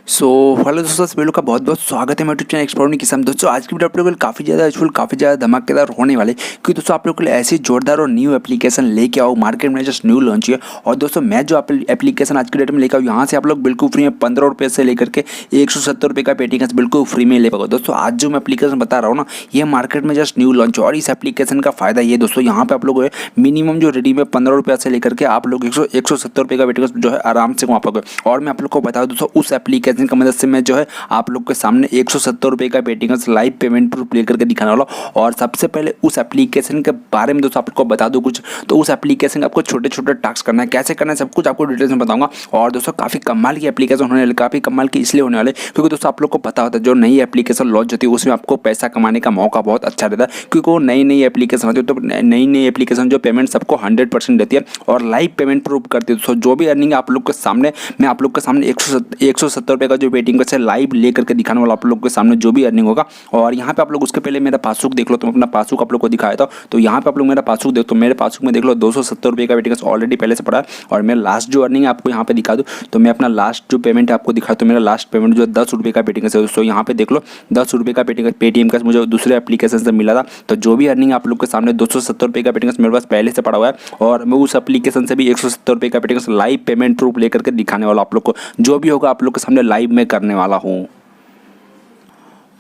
Hello दोस्तों, सभी लोग का बहुत बहुत स्वागत है मेरे यूट्यूब चैनल एक्सप्लोरिंग के साथ। दोस्तों आज की वीडियो आप लोगों के लिए काफ़ी ज़्यादा यूजफुल, काफ़ी ज़्यादा धमाकेदार होने वाले, क्योंकि दोस्तों आप लोगों के लिए ऐसी जोरदार और न्यू एप्लीकेशन लेके आओ। मार्केट में जस्ट न्यू लॉन्च है। और दोस्तों मैं जो एप्लीकेशन आज की डेट में लेकर आऊँ, यहाँ से आप लोग बिल्कुल फ्री में 15 रुपये से लेकर के 170 रुपये का पेटीएम बिल्कुल फ्री में ले पाओगे। दोस्तों आज जो मैं एप्लीकेशन बता रहा हूँ ना, ये मार्केट में जस्ट न्यू लॉन्च है। और इस एप्लीकेशन का फायदा ये दोस्तों, यहाँ पे आप लोग मिनिमम जो रेडी में 15 रुपये से लेकर के आप लोग 170 रुपये का पेटीएम जो है आराम से कमा पाओगे। और मैं आप लोग को बता दूँ दोस्तों, उस एप्लीकेशन की मदद से मैं जो है आप लोग के सामने 170 रुपये का पेटीएम लाइव पेमेंट प्रूफ लेकर के दिखाने वाला। और सबसे पहले उस एप्लीकेशन के बारे में दोस्तों आप लोग को बता दूं कुछ। तो उस एप्लीकेशन का आपको छोटे छोटे टास्क करना है, कैसे करना है सब कुछ आपको डिटेल्स में बताऊंगा। और दोस्तों काफ़ी कमाल की एप्लीकेशन होने वाली, काफ़ी कमाल की इसलिए होने वाले क्योंकि दोस्तों आप लोग को पता होता है जो नई एप्लीकेशन लॉन्च होती है उसमें आपको पैसा कमाने का मौका बहुत अच्छा रहता है, क्योंकि वो नई एप्लीकेशन होती है। तो नई एप्लीकेशन जो पेमेंट सबको 100% देती है और लाइव पेमेंट प्रूफ करती है। दोस्तों जो भी अर्निंग आप लोग के सामने, मैं आप लोग के सामने 170 रुपये का जो पेटीएम का लाइव लेकर के दिखाने वाला आप लोग के सामने जो भी अर्निंग होगा। और यहाँ पे आप लोग उसके पहले मेरा पासबुक देख लो, तो मैं अपना पासबुक आप लोग को दिखाया था। तो यहाँ पे आप लोग मेरा पासबुक देखो, तो मेरे पासबुक में देख लो 270 रुपये का पेटीएम ऑलरेडी पहले से पड़ा है। और मैं लास्ट जो अर्निंग आपको यहाँ पे दिखा दूँ, तो मैं अपना लास्ट जो पेमेंट आपको दिखा, तो मेरा लास्ट पेमेंट जो 10 रुपये का पेटीएम है दोस्तों, यहाँ पे देख लो 10 रुपये का पेटीएम का मुझे दूसरे एप्लीकेशन से मिला था। तो जो भी अर्निंग आप लोग के सामने 270 रुपये का पेटीएम मेरे पास पहले से पड़ा हुआ है। और मैं उस एप्लीकेशन से भी 170 रुपये का पेटीएम लाइव पेमेंट प्रूफ लेकर के दिखाने वाला आप लोग को, जो भी होगा आप लोग के सामने लाइव में करने वाला हूँ।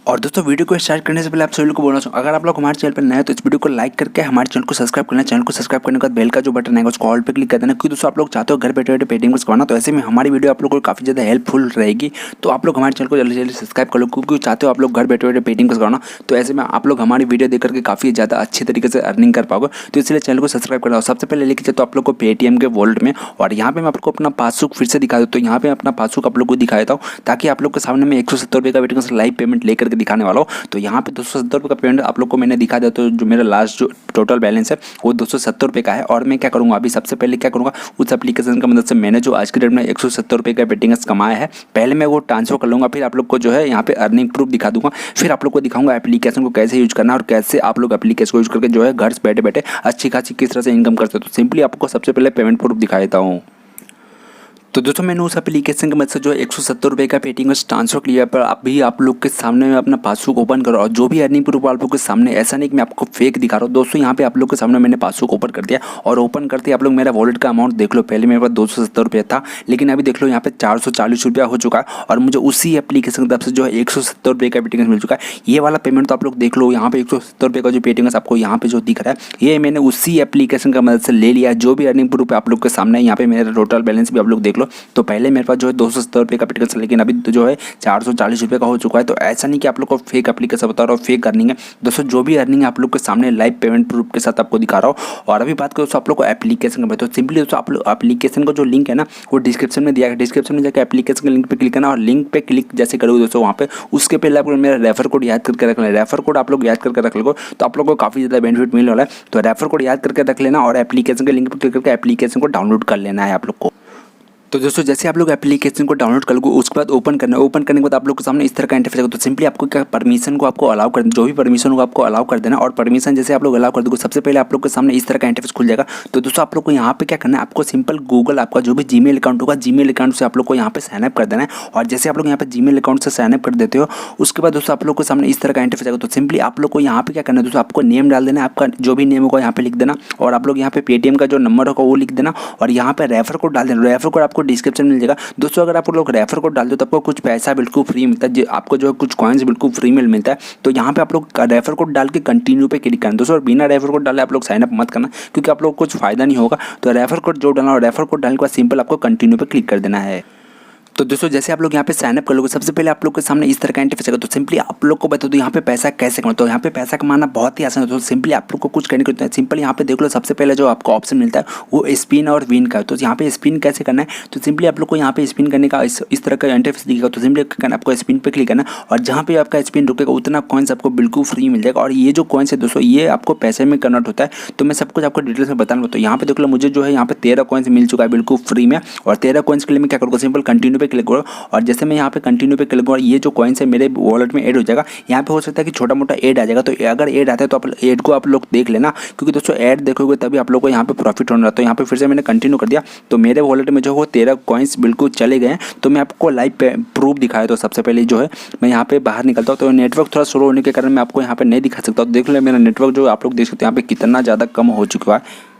और दोस्तों वीडियो को स्टार्ट करने से पहले आप सभी लोग को बोलना चाहूँ, अगर आप लोग हमारे चैनल पर नए हैं तो इस वीडियो को लाइक करके हमारे चैनल को सब्सक्राइब करना। चैनल को सब्सक्राइब करने के बाद बेल का जो बटन है उसको ऑल पे क्लिक कर देना, क्योंकि दोस्तों आप लोग चाहते हो घर बैठे बैठे पेटीएम को करवाना। तो ऐसे में हमारी वीडियो आप लोग को काफ़ी ज़्यादा हेल्पफुल रहेगी। तो आप लोग हमारे चैनल को जल्दी जल्दी सब्सक्राइब कर लो, क्योंकि चाहते हो आप लोग घर बैठे बैठे पेटीएम को करवाना। तो ऐसे में आप लोग हमारी वीडियो देख करके काफ़ी ज़्यादा अच्छी तरीके से अर्निंग कर पाओगे। तो इसलिए चैनल को सब्सक्राइब करना। सबसे पहले लेके चलते आप लोग को पेटीएम के वॉलेट में। और यहाँ पे मैं आपको अपना पासबुक फिर से दिखा दूँ, तो यहाँ पे अपना पासबुक आप लोग को दिखा देता हूँ, ताकि आप लोग के सामने मैं 170 रुपये का पेटीएम लाइव पेमेंट लेकर के दिखाने वाला हूँ। तो यहाँ पे 270 रुपये का पेमेंट आप लोग को मैंने दिखा दिया। तो जो मेरा लास्ट जो टोटल बैलेंस है वो 270 रुपये का है। और मैं क्या करूँगा, अभी सबसे पहले क्या करूँगा, उस एप्लीकेशन की मदद से मैंने जो आज के डेट में 170 रुपये का पेटीएम कमाया है, पहले मैं वो ट्रांसफर कर लूँगा। फिर आप लोग को जो है यहाँ पे अर्निंग प्रूफ दिखा दूँगा। फिर आप लोग को दिखाऊंगा एप्लीकेशन को कैसे यूज करना, और कैसे आप लोग एप्लीकेशन को यूज करके जो है घर बैठे बैठे अच्छी खासी किस तरह से इनकम करते हो। तो सिंपली आपको सबसे पहले पेमेंट प्रूफ दिखा देता हूँ। तो दोस्तों मैंने उस एप्लीकेशन की मदद से जो 170 रुपये का पेटीएम ट्रांसफर किया, पर अभी आप लोग के सामने मैं अपना पासबुक ओपन करो। और जो भी अर्निंग प्रूफ आप लोग के सामने, ऐसा नहीं कि मैं आपको फेक दिखा रहा हूँ दोस्तों, यहाँ पे आप लोग के सामने मैंने पासबुक ओपन कर दिया। और ओपन करते आप लोग मेरा वॉलेट का अमाउंट देख लो। पहले मेरे पास 270 रुपये था, लेकिन अभी देख लो यहाँ पे 440 रुपया हो चुका है। और मुझे उसी एप्लीकेशन की तरफ से जो है 170 रुपये का पेटीएम मिल चुका है। ये वाला पेमेंट तो आप लोग देख लो, यहाँ पे 170 रुपये का जो पेटीएम आपको यहाँ पे जो दिख रहा है, ये मैंने उसी एप्लीकेशन की मदद से ले लिया है। जो भी अर्निंग प्रूफ आप लोग के सामने है, यहाँ पे मेरा टोटल बैलेंस भी आप लोग देख लो। तो पहले मेरे पास जो है 270 रुपये का पेटीएम, लेकिन अभी तो जो है 440 रुपये का हो चुका है। तो ऐसा नहीं कि आप लोग को फेक एप्लीकेशन बता रहा हूँ, फेक अर्निंग है दोस्तों। जो भी अर्निंग आप लोग के सामने लाइव पेमेंट प्रूफ के साथ आपको दिखा रहा हूँ। और अभी बात करो दोस्तों आप लोग को एप्लीकेशन का, तो सिंपली दोस्तों आप लोग एप्लीकेशन का जो लिंक है ना, वो डिस्क्रिप्शन में दिया है। डिस्क्रिप्शन में जाकर एप्लीकेशन के लिंक पे क्लिक करना, और लिंक पे क्लिक जैसे करोगे दोस्तों वहाँ पे, उसके पहले आप लोग मेरा रेफर कोड याद करके रख लेना। रेफर कोड आप लोग याद करके रख लो, तो आप लोग को काफ़ी ज़्यादा बेनिफिट मिलने वाला है। तो रेफर कोड याद करके रख लेना, और एप्लीकेशन के लिंक पर क्लिक करके एप्लीकेशन को डाउनलोड कर लेना है आप लोग को। तो दोस्तों जैसे आप लोग एप्लीकेशन को डाउनलोड कर लोगे, उसके बाद ओपन करना है। ओपन करने के बाद आप लोग के सामने इस तरह का इंटरफेस आएगा। तो सिंपली आपको क्या, परमिशन को आपको अलाउ कर देना, जो भी परमिशन होगा आपको अलाउ कर देना। और परमिशन जैसे आप लोग अलाउ कर दोगे, सबसे पहले आप लोग के सामने इस तरह का इंटरफेस खुल जाएगा। तो दोस्तों आप लोग को यहाँ पे क्या करना है, आपको सिंपल गूगल, आपका जो भी जीमेल अकाउंट होगा, जीमेल अकाउंट से आप लोग को यहाँ पे साइनअप कर देना है। और जैसे आप लोग यहाँ पे जीमेल अकाउंट से साइनअप कर देते हो, उसके बाद दोस्तों आप लोग के सामने इस तरह का इंटरफेस आएगा। तो सिंपली आप लोग को यहाँ पे क्या करना है दोस्तों, आपको नेम डाल देना है, आपका जो भी नेम होगा यहाँ पे लिख देना। और आप लोग यहाँ पे पेटीएम का जो नंबर होगा वो लिख देना, और यहाँ पे रेफर कोड डाल देना। रेफर कोड आपको डिस्क्रिप्शन में मिल जाएगा दोस्तों। अगर आप लोग रेफर कोड डाल दो तो आपको कुछ पैसा बिल्कुल फ्री मिलता है, आपको जो है कुछ कॉइन्स बिल्कुल फ्री में मिलता है। तो यहाँ पे आप लोग रेफर कोड डाल के कंटिन्यू पे क्लिक करना दोस्तों। और बिना रेफर कोड डाले आप लोग साइनअप मत करना, क्योंकि आप लोग कुछ फायदा नहीं होगा। तो रेफर कोड जो डालना, और रेफर कोड डालने के बाद सिंपल आपको कंटिन्यू पे क्लिक कर देना है। तो दोस्तों जैसे आप लोग यहाँ पे साइनअप कर लोगे, सबसे पहले आप लोग के सामने इस तरह का इंटरफेस आएगा। तो सिंपली आप लोग को बता दो यहाँ पे पैसा कैसे कमाना। तो यहाँ पे पैसा कमाना बहुत ही आसान है। तो सिंपली आप लोग को कुछ करने को, सिंपल यहाँ पे देख लो, सबसे पहले जो आपको ऑप्शन मिलता है वो स्पिन और विन का है। तो यहाँ पे स्पिन कैसे करना है, तो सिंपली आप लोग को यहाँ पे स्पिन करने का इस तरह का इंटरफेस दिखेगा। तो सिंपली आपको स्पिन पे क्लिक करना, और जहाँ पे आपका स्पिन रुकेगा उतना कॉइन्स आपको बिल्कुल फ्री मिल जाएगा। और ये जो कॉइन्स है दोस्तों, ये आपको पैसे में कन्वर्ट होता है। तो मैं सब कुछ आपको डिटेल्स में बताऊंगा। तो यहाँ पे देख लो, मुझे जो है यहाँ पे 13 कॉइन्स मिल चुका है बिल्कुल फ्री में। और 13 कॉइन्स के लिए मैं क्या करूँगा, सिंपल कंटिन्यू पे क्लिक करो और जैसे मैं यहाँ पे कंटिन्यू पे क्लिक करूँ ये जो कॉइन्स है मेरे वॉलेट में ऐड हो जाएगा। यहाँ पे हो सकता है कि छोटा मोटा ऐड आ जाएगा, तो अगर ऐड आता है तो आप ऐड को आप लोग देख लेना, क्योंकि दोस्तों ऐड देखोगे तभी आप लोग को यहाँ पे प्रॉफिट होना। तो यहाँ पे फिर से मैंने कंटिन्यू कर दिया तो मेरे वॉलेट में जो वो 13 कॉइन्स बिल्कुल चले गए हैं। तो मैं आपको लाइव प्रूफ दिखाया। तो सबसे पहले जो है मैं यहाँ पे बाहर निकलता हूँ, तो नेटवर्क थोड़ा स्लो होने के कारण मैं आपको यहाँ पे नहीं दिखा सकता। तो देख लो मेरा नेटवर्क जो आप लोग देख सकते हैं यहाँ पे कितना ज़्यादा कम हो चुका है।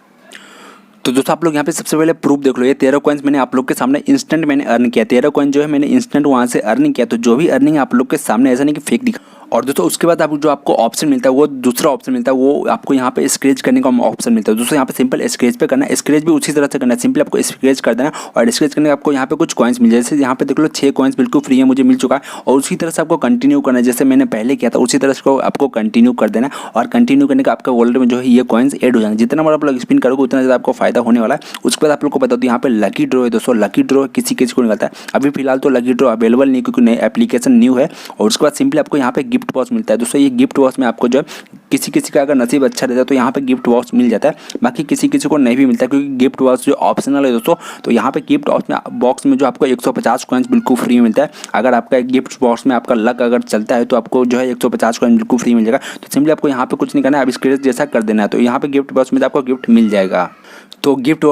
तो दोस्तों आप लोग यहाँ पे सबसे पहले प्रूफ देख लो, ये 13 कॉइन्स मैंने आप लोग के सामने इंस्टेंट मैंने अर्न किया। 13 कॉइन जो है मैंने इंस्टेंट वहाँ से अर्न किया। तो जो भी अर्निंग आप लोग के सामने, ऐसा नहीं कि फेक दिखा। और दोस्तों उसके बाद आप जो आपको ऑप्शन मिलता है वो दूसरा ऑप्शन मिलता है, वो आपको यहाँ पे स्क्रैच करने का ऑप्शन मिलता है। दोस्तों यहाँ पे सिंपल स्क्रैच पे करना है, स्क्रैच भी उसी तरह से करना है, सिंपल आपको स्क्रैच कर देना और स्क्रैच करने के आपको यहाँ पे कुछ कॉइन्स मिल जाए। जैसे यहाँ पे देख लो 6 कॉइन्स बिल्कुल फ्री है मुझे मिल चुका है। और उसी तरह से आपको कंटिन्यू करना है, जैसे मैंने पहले किया था उसी तरह से आपको कंटिन्यू कर देना है। और कंटिन्यू करने का आपका वॉलेट में जो है ये कॉइन्स ऐड हो जाएंगे। जितना बार आप लोग स्पिन करोगे उतना ज़्यादा आपको फायदा होने वाला है। उसके बाद आप लोग को बता दो यहाँ पे लकी ड्रॉ है दोस्तों, लकी ड्रॉ किसी किसी को निकलता है। अभी फिलहाल तो लकी ड्रॉ अवेलेबल नहीं क्योंकि नई एप्लीकेशन न्यू है। और उसके बाद सिंपली आपको यहाँ पे गिफ्ट बॉक्स मिलता है दोस्तों। ये गिफ्ट बॉक्स में आपको जो है किसी किसी का अगर नसीब अच्छा रहता है तो यहाँ पे गिफ्ट बॉक्स मिल जाता है, बाकी किसी किसी को नहीं भी मिलता है क्योंकि गिफ्ट बॉक्स जो ऑप्शनल है दोस्तों। तो यहाँ पे गिफ्ट बॉक्स में जो आपको 150 कॉइन्स बिल्कुल फ्री मिलता है। अगर आपका गिफ्ट बॉक्स में आपका लक अगर चलता है तो आपको जो है 150 कॉइन बिल्कुल फ्री मिल जाएगा। तो सिंपली आपको यहाँ पे कुछ नहीं करना है, अब स्क्रैच जैसा कर देना है। तो यहाँ पे गिफ्ट बॉक्स में आपको गिफ्ट मिल जाएगा। तो गिफ्ट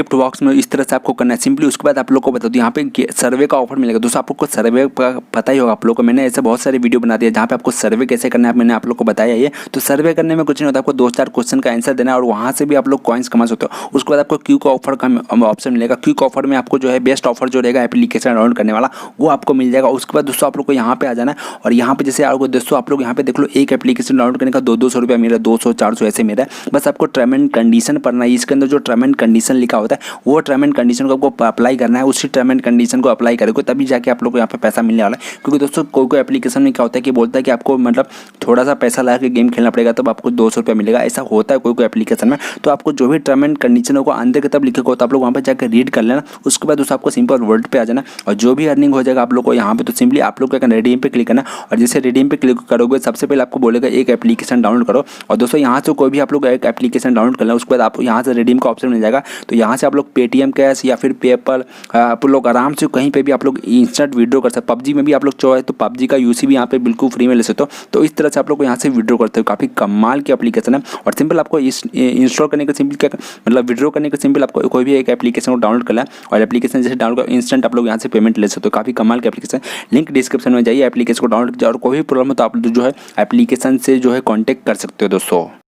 बॉक्स में इस तरह से आपको करना है सिंपली। उसके बाद आप लोग को बता दूँ यहाँ पे सर्वे का ऑफर मिलेगा दोस्तों। आपको सर्वे का पता ही होगा आप लोग को, मैंने ऐसे बहुत सारे वीडियो बना दिया जहाँ पे आपको सर्वे कैसे करना है मैंने आप लोग को बताया ये। तो सर्वे करने में कुछ नहीं होता, आपको 2-4 क्वेश्चन का आंसर देना है और वहाँ से भी आप लोग कॉइन्स कमा सकते हो। उसके बाद आपको क्विक ऑफर का ऑप्शन मिलेगा। क्विक ऑफर में आपको जो है बेस्ट ऑफर जो रहेगा एप्लीकेशन डाउनलोड करने वाला वो आपको मिल जाएगा। उसके बाद दोस्तों आप लोग को यहाँ पे आ जाना है और यहाँ पे जैसे आपको दोस्तों आप लोग यहाँ पे देख लो एक एप्लीकेशन डाउनलोड करने का 200 रुपया मेरा, 200-400 ऐसे मेरा। बस आपको टर्म एंड कंडीशन पढ़ना है। इसके अंदर जो टर्म एंड कंडीशन लिखा होता है वो टर्म एंड कंडीशन को आपको अप्लाई करना है। उसी टर्म एंड कंडीशन को अप्लाई करोगे तभी जाके आप लोग को यहाँ पे पैसा मिलने वाला है। क्योंकि दोस्तों कोई एप्लीकेशन में क्या होता है कि बोलता है कि आपको मतलब थोड़ा सा पैसा लगा के गेम खेलना पड़ेगा तब आपको 200 रुपया मिलेगा, ऐसा होता है कोई एप्लीकेशन में। तो आपको जो भी टर्म एंड कंडीशन होगा अंदर के तब लिखे हो तो आप लोग वहाँ पर जाकर रीड कर लेना। उसके बाद दोस्तों आपको सिंपल वर्ड पे आ जाना और जो भी अर्निंग हो जाएगा आप लोग को यहाँ पे तो सिंपली आप लोग का रिडीम पे क्लिक करना। और जैसे रिडीम पे क्लिक करोगे सबसे पहले आपको बोलेगा एक एप्लीकेशन डाउनलोड करो। और दोस्तों यहाँ से कोई भी आप लोग एक एप्लीकेशन डाउनलोड कर लें, उसके बाद आप यहाँ से रिडीम का ऑप्शन मिल जाएगा। तो यहाँ से आप लोग पेटीएम कैश या फिर पेपल आप लोग आराम से कहीं पे भी आप लोग इंस्टेंट विड्रॉ कर सकते हो। पबजी में भी आप लोग चाहे तो पबजी का यूसी भी यहाँ पे बिल्कुल फ्री में ले सकते हो। तो इस तरह से आप लोग यहाँ से विड्रॉ करते हो। काफ़ी कमाल की एप्लीकेशन है और सिंपल आपको इंस्टॉल करने का सिंपल क्या मतलब विड्रॉ करने का सिंपल आपको कोई भी एक एप्लीकेशन को डाउनलोड करना है और एप्लीकेशन जैसे डाउनलोड कर इंस्टेंट आप लोग यहाँ से पेमेंट ले सकते हो। काफ़ी कमाल की एप्लीकेशन, लिंक डिस्क्रिप्शन में जाइए, एप्लीकेशन को डाउनलोड कीजिए और कोई भी प्रॉब्लम हो तो आप जो है एप्लीकेशन से जो है कॉन्टैक्ट कर सकते हो दोस्तों।